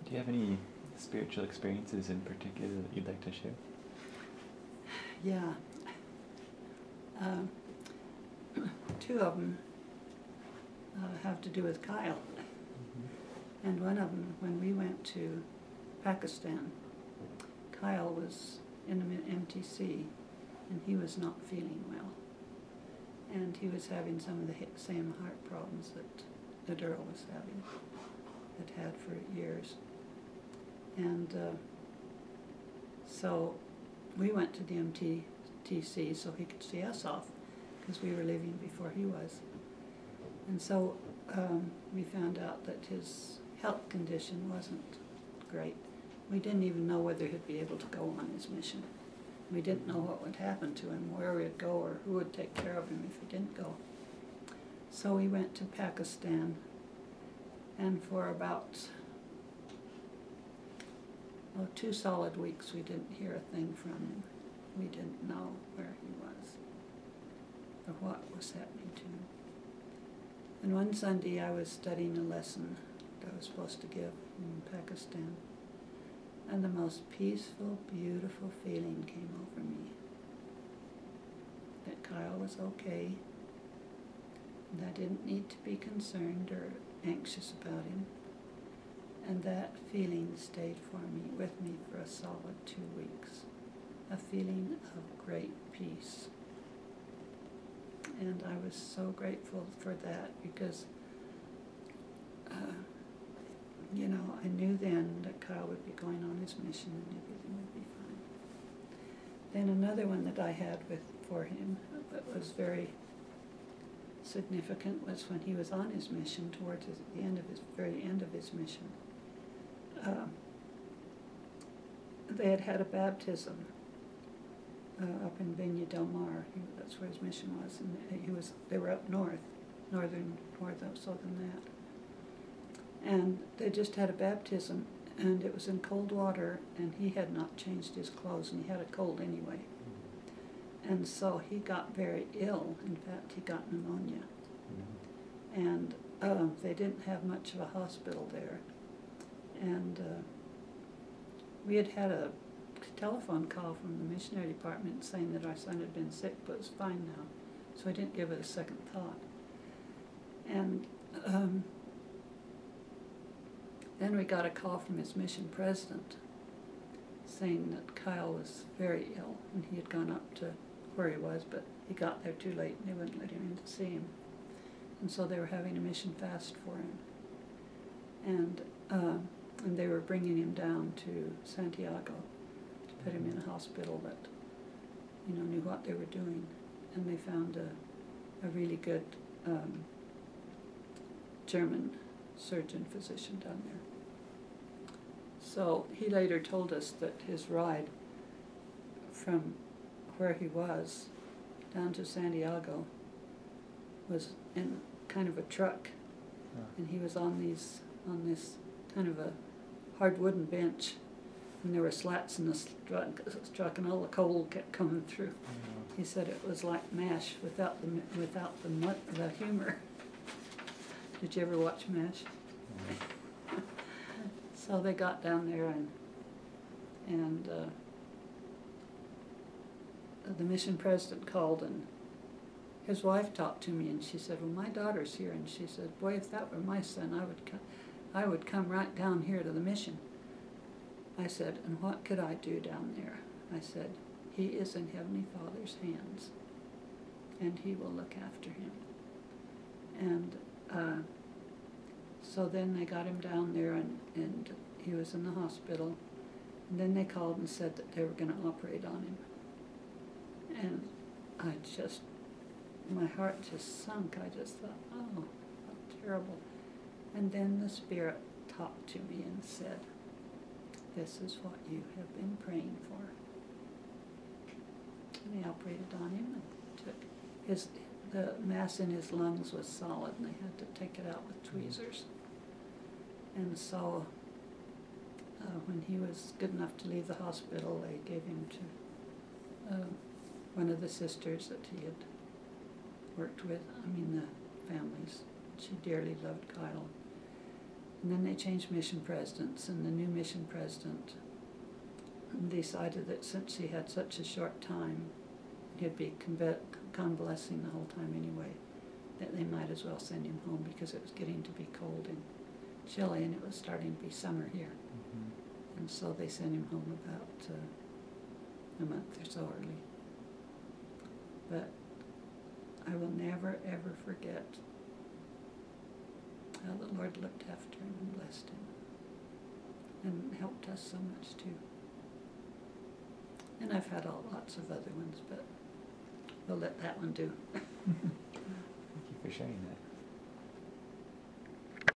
Do you have any spiritual experiences in particular that you'd like to share? Yeah. Two of them have to do with Kyle. And one of them, when we went to Pakistan, Kyle was in the MTC, and he was not feeling well. And he was having some of the same heart problems that Earl was having, had for years. And so we went to the MTC so he could see us off, because we were leaving before he was. And so we found out that his health condition wasn't great. We didn't even know whether he'd be able to go on his mission. We didn't know what would happen to him, where he'd go, or who would take care of him if he didn't go. So we went to Pakistan, and for about 2 solid weeks we didn't hear a thing from him. We didn't know where he was or what was happening to him. And one Sunday I was studying a lesson that I was supposed to give in Pakistan, and the most peaceful, beautiful feeling came over me. That Kyle was okay, and I didn't need to be concerned or anxious about him. And that feeling stayed with me for a solid 2 weeks. A feeling of great peace. And I was so grateful for that, because you know, I knew then that Kyle would be going on his mission and everything would be fine. Then another one that I had for him that was very significant was when he was on his mission, towards the very end of his mission. They had a baptism up in Viña del Mar. That's where his mission was, and they were up north so than that. And they just had a baptism, and it was in cold water, and he had not changed his clothes, and he had a cold anyway. And so he got very ill. In fact, he got pneumonia. And they didn't have much of a hospital there. And we had a telephone call from the missionary department saying that our son had been sick but was fine now. So I didn't give it a second thought. And then we got a call from his mission president saying that Kyle was very ill, and he had gone up to where he was, but he got there too late and they wouldn't let him in to see him. And so they were having a mission fast for him. And they were bringing him down to Santiago to put him in a hospital that, you know, knew what they were doing. And they found a really good German surgeon physician down there. So he later told us that his ride from where he was down to Santiago was in kind of a truck, and he was on this kind of a hard wooden bench, and there were slats in the truck, and all the coal kept coming through. He said it was like MASH without the humor. Did you ever watch MASH? So they got down there, and the mission president called, and his wife talked to me, and she said, "Well, my daughter's here," and she said, "Boy, if that were my son, I would come right down here to the mission." I said, "And what could I do down there?" I said, "He is in Heavenly Father's hands, and He will look after him." And so then they got him down there, and he was in the hospital. And then they called and said that they were going to operate on him. And my heart just sunk. I just thought, oh, how terrible. And then the Spirit talked to me and said, "This is what you have been praying for." And they operated on him, and the mass in his lungs was solid, and they had to take it out with tweezers. And so when he was good enough to leave the hospital, they gave him to one of the sisters that he had worked with, the families. She dearly loved Kyle. And then they changed mission presidents, and the new mission president decided that since he had such a short time, he'd be convalescing the whole time anyway, that they might as well send him home because it was getting to be cold in Chile and it was starting to be summer here. Mm-hmm. And so they sent him home about a month or so early. But I will never, ever forget how the Lord looked after him and blessed him and helped us so much too. And I've had lots of other ones, but we'll let that one do. Thank you for sharing that.